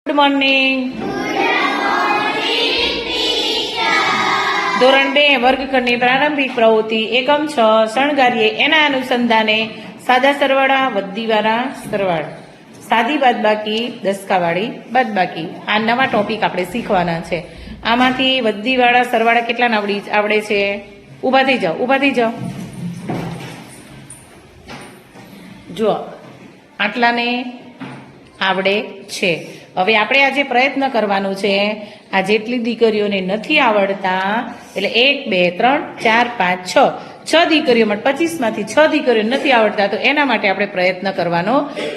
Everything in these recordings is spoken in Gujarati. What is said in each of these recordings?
Good morning. ધોરણ 2 વર્ગખંડની પ્રારંભિક પ્રવૃત્તિ એકમ 6 શણગારીએ એના અનુસંધાને સાદા સરવાળા, વધીવાળા સરવાળા, સાદી બાદબાકી, દસકાવાળી બાદબાકી, આ નવા ટોપિક આપણે શીખવાના છે. આમાંથી વધીવાળા સરવાળા કેટલા આવડે છે? ઊભા થઈ જાઓ, ઊભા થઈ જાઓ. જુઓ, આટલાને આવડે છે. હવે આપણે આજે પ્રયત્ન કરવાનો છે, આ જેટલી દીકરીઓને નથી આવડતા, એટલે 1 2 3 4 5 6 દીકરીઓ માટે 25 માંથી 6 દીકરીઓ નથી આવડતા, તો એના માટે આપણે પ્રયત્ન કરવાનો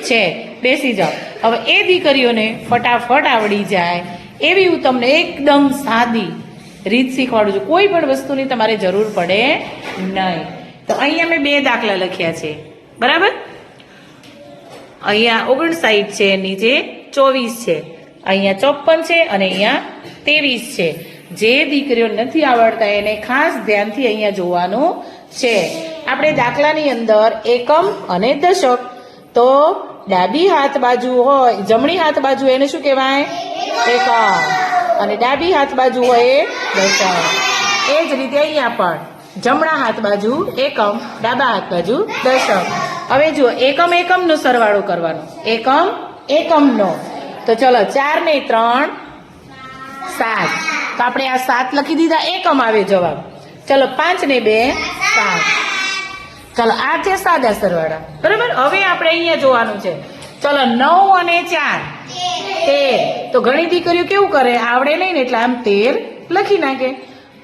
છે. બેસી જાઓ. હવે એ દીકરીઓને ફટાફટ આવડી જાય એવી હું તમને એકદમ સાદી રીત શીખવાડું છું. કોઈ પણ વસ્તુની તમારે જરૂર પડે નહીં. તો અહીંયા મેં 2 દાખલા લખ્યા છે, બરાબર? અહીંયા 59 છે, નીચે 24 છે, અહીંયા 54 છે અને અહીંયા 23 છે. જે દીકરીઓ નથી આવડતા એને ખાસ ધ્યાનથી અહીંયા જોવાનું છે. આપણે દાખલાની અંદર એકમ અને દશક, તો ડાબી હાથ બાજુ હોય, જમણી હાથ બાજુ એને શું કહેવાય? એકમ. અને ડાબી હાથ બાજુ હોય એ દશક. એ જ રીતે અહીંયા પણ જમણા હાથ બાજુ એકમ, ડાબા હાથ બાજુ દશક. હવે જુઓ, એકમનો સરવાળો કરવાનો, એકમનો. તો ચલો, 4 ને 3 7. તો આપણે આ 7 લખી દીધા, એકમ આવે જવાબ. ચલો, 5 ને 2 7. ચલો, આ છે સાદા સરવાળા, બરાબર? હવે આપણે અહીંયા જોવાનું છે. ચલો, 9 અને 4 13. તો ઘણી દીકરીઓ કેવું કરે, આવડે નહીં ને એટલે આમ 13 લખી નાખે,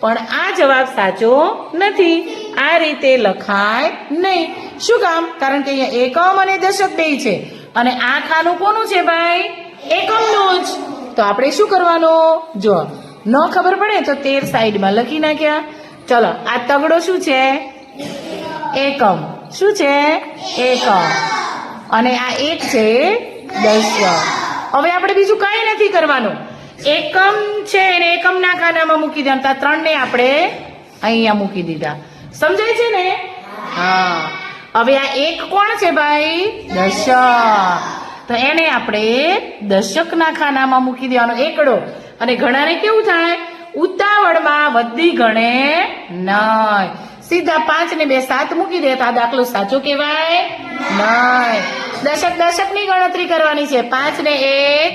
પણ આ જવાબ સાચો નથી. આ રીતે લખાય નહીં. શું કામ? કારણ કે અહીંયા એકમ અને દશક બે છે, અને આ ખાનું કોનું છે ભાઈ? એકમનું જ. તો આપણે શું કરવાનું? જો ન ખબર પડે તો 13 સાઈડમાં લખી નાખ્યા. ચલો, આ તગડો શું છે? એકમ. શું છે? એકમ. અને આ 1 છે દશક. હવે આપણે બીજું કાંઈ નથી કરવાનું. એકમ છે એને એકમના ખાનામાં મૂકી દેવાનું. 3 ને આપણે અહીંયા મૂકી દીધા. સમજાય છે ને? હા. હવે આ 1 કોણ છે ભાઈ? દશક. તો એને આપણે દશકના ખાનામાં મૂકી દેવાનો, એકડો. અને ઘણાને કેવું થાય, ઉતાવળમાં વધી ગણે નહીં, સીધા 5 ને 2 7 મૂકી દે. તો આ દાખલો સાચો કહેવાય નહીં. દશકની ગણતરી કરવાની છે. 5 ને 1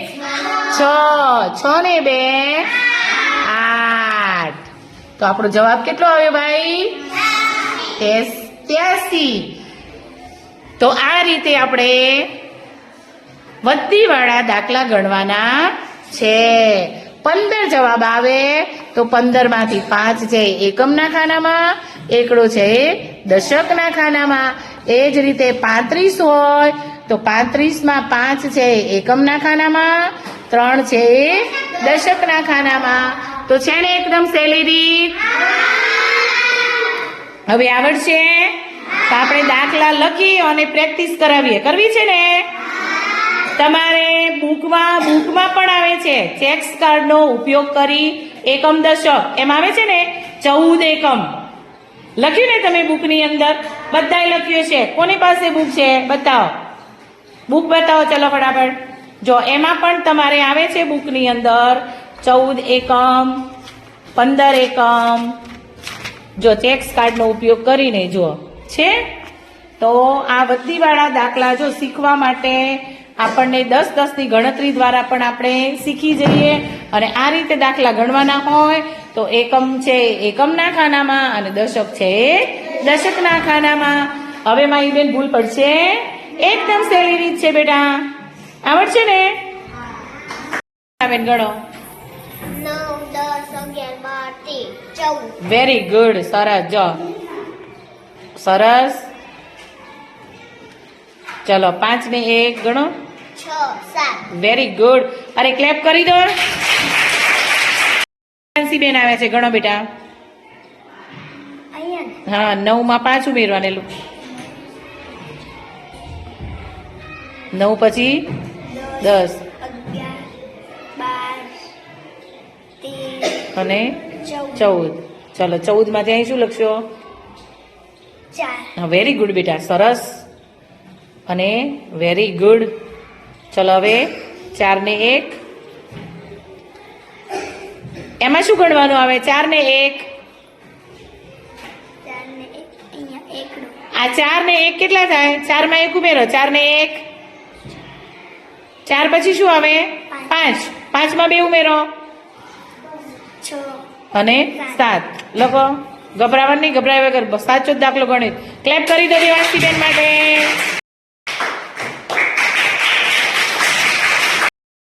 6, 6 ને 2 8. તો આપણો જવાબ કેટલો આવ્યો ભાઈ? 83. તો આ રીતે આપણે વધીવાળા દાખલા ગણવાના છે. 15 જવાબ આવે તો 15 માંથી 5 છે એકમના ખાનામાં, એકડો છે દશકના ખાનામાં. એ જ રીતે 35 હોય તો 35 માં 5 છે એકમના ખાનામાં, 3 છે દશકના ખાનામાં. તો છે ને એકદમ સહેલી રીત. હવે આવડશે તો આપણે દાખલા લખી અને પ્રેક્ટિસ કરાવીએ. કરવી છે ને? તમારે બુકમાં પણ આવે છે, ચેક્સ કાર્ડનો ઉપયોગ કરી એકમ દશક એમ આવે છે ને, 14 એકમ લખ્યું ને તમે બુકની અંદર? બધાએ લખ્યું છે. કોની પાસે બુક છે? બતાવો, બુક બતાવો. ચલો ફટાફટ. જો એમાં પણ તમારે આવે છે બુકની અંદર 14 એકમ, 15 એકમ. જો ચેક્સ કાર્ડનો ઉપયોગ કરીને જો છે. તો આ વધીવાળા દાખલા જો શીખવા માટે આપણને 10 ની ગણતરી દ્વારા પણ આપણે શીખી જઈએ. અને આ રીતે દાખલા ગણવાના હોય તો એકમ છે એકમના ખાનામાં અને દશક છે દશકના ખાનામાં. હવે મારી બેન ભૂલ પડશે? એકદમ સહેલી રીત છે બેટા, આવડશે ને? બેન ગણો. 9 10 11 12 13 14. વેરી ગુડ, સરસ. જો સરસ. ચલો, 5 ને 1 ગણો. 6 7. Very good. અરે ક્લેપ કરી દો. બેન આવે છે, ગણો બેટા. અહીંયા હા, 9 માં 5 ઉમેરવાનેલું. 9 પછી 10 11 12 13 અને 14. ચલો, 14 માં ત્યાં શું લખશો? 4. વેરી ગુડ બેટા, સરસ અને વેરી ગુડ. ચલો હવે 4 ને 1 એમાં શું ગણવાનું આવે? 4 ને 1, 4 ને 1 અહીંયા એકડો આ 4 ને 1 કેટલા થાય? 4 માં 1 ઉમેરો, 4 ને 1, 4 પછી શું આવે? 5, 5 માં 2 ઉમેરો 6 અને 7. લખો. ગભરાવાનું નહીં, ગભરાય વગર સાચો જ દાખલો ગણિત. ક્લેપ કરી દો દેવાંશી બેન માટે.